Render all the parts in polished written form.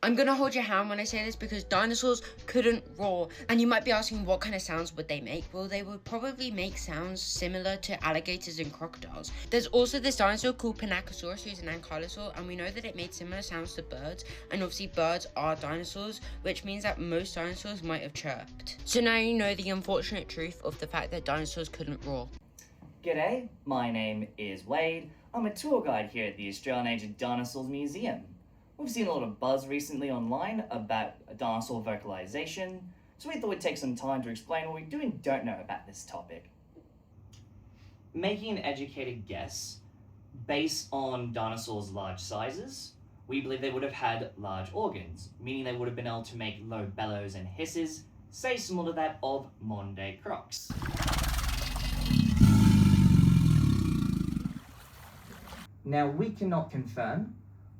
I'm gonna hold your hand when I say this because dinosaurs couldn't roar. And you might be asking, what kind of sounds would they make? Well, they would probably make sounds similar to alligators and crocodiles. There's also this dinosaur called Panachosaurus, who's an ankylosaur, and we know that it made similar sounds to birds. And obviously birds are dinosaurs, which means that most dinosaurs might have chirped. So now you know the unfortunate truth of the fact that dinosaurs couldn't roar. G'day, my name is Wade. I'm a tour guide here at the Australian Age of Dinosaurs Museum. We've seen a lot of buzz recently online about dinosaur vocalization, so we thought we'd take some time to explain what we do and don't know about this topic. Making an educated guess, based on dinosaurs' large sizes, we believe they would have had large organs, meaning they would have been able to make low bellows and hisses, say similar to that of modern-day crocs. Now, we cannot confirm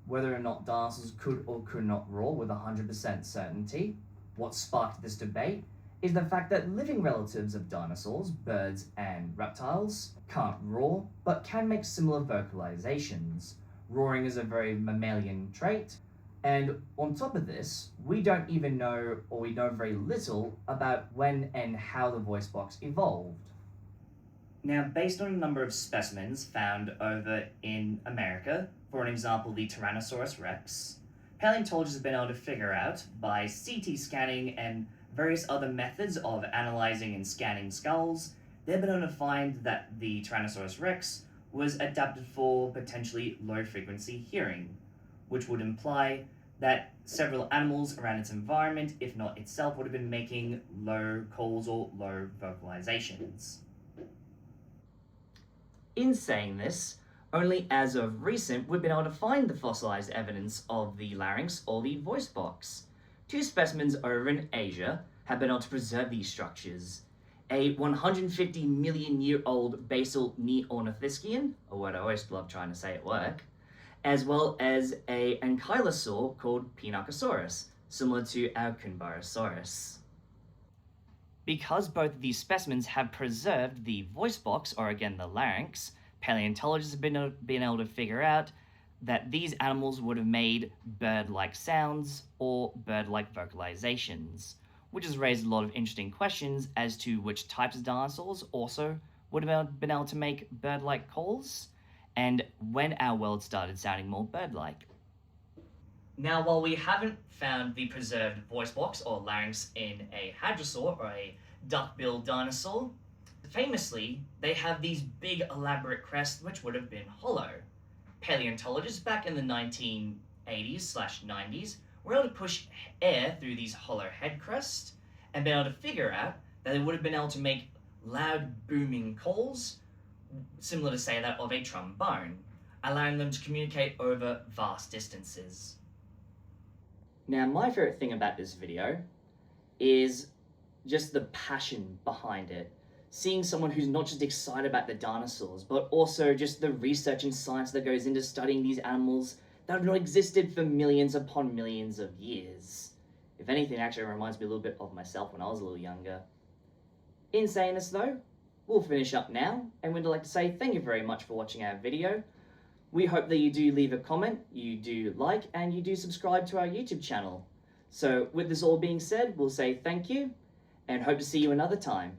whether or not dinosaurs could or could not roar with 100% certainty. What sparked this debate is the fact that living relatives of dinosaurs, birds and reptiles, can't roar, but can make similar vocalizations. Roaring is a very mammalian trait, and on top of this, we don't even know, or we know very little, about when and how the voice box evolved. Now, based on a number of specimens found over in America, for an example, the Tyrannosaurus rex, paleontologists have been able to figure out, by CT scanning and various other methods of analyzing and scanning skulls, they've been able to find that the Tyrannosaurus rex was adapted for potentially low-frequency hearing, which would imply that several animals around its environment, if not itself, would have been making low calls or low vocalizations. In saying this, only as of recent we've been able to find the fossilized evidence of the larynx or the voice box. Two specimens over in Asia have been able to preserve these structures. A 150 million year old basal Neornithischian, a word I always love trying to say at work, as well as a ankylosaur called Pinacosaurus, similar to our Kunbarosaurus. Because both of these specimens have preserved the voice box, or again the larynx, paleontologists have been able to figure out that these animals would have made bird-like sounds or bird-like vocalizations, which has raised a lot of interesting questions as to which types of dinosaurs also would have been able to make bird-like calls, and when our world started sounding more bird-like. Now, while we haven't found the preserved voice box or larynx in a hadrosaur or a duck-billed dinosaur, famously, they have these big elaborate crests which would have been hollow. Paleontologists back in the 1980s/90s were able to push air through these hollow head crests and been able to figure out that they would have been able to make loud booming calls, similar to say that of a trombone, allowing them to communicate over vast distances. Now, my favorite thing about this video is just the passion behind it. Seeing someone who's not just excited about the dinosaurs, but also just the research and science that goes into studying these animals that have not existed for millions upon millions of years. If anything, it actually reminds me a little bit of myself when I was a little younger. In saying this though, we'll finish up now, and we'd like to say thank you very much for watching our video. We hope that you do leave a comment, you do like, and you do subscribe to our YouTube channel. So with this all being said, we'll say thank you, and hope to see you another time.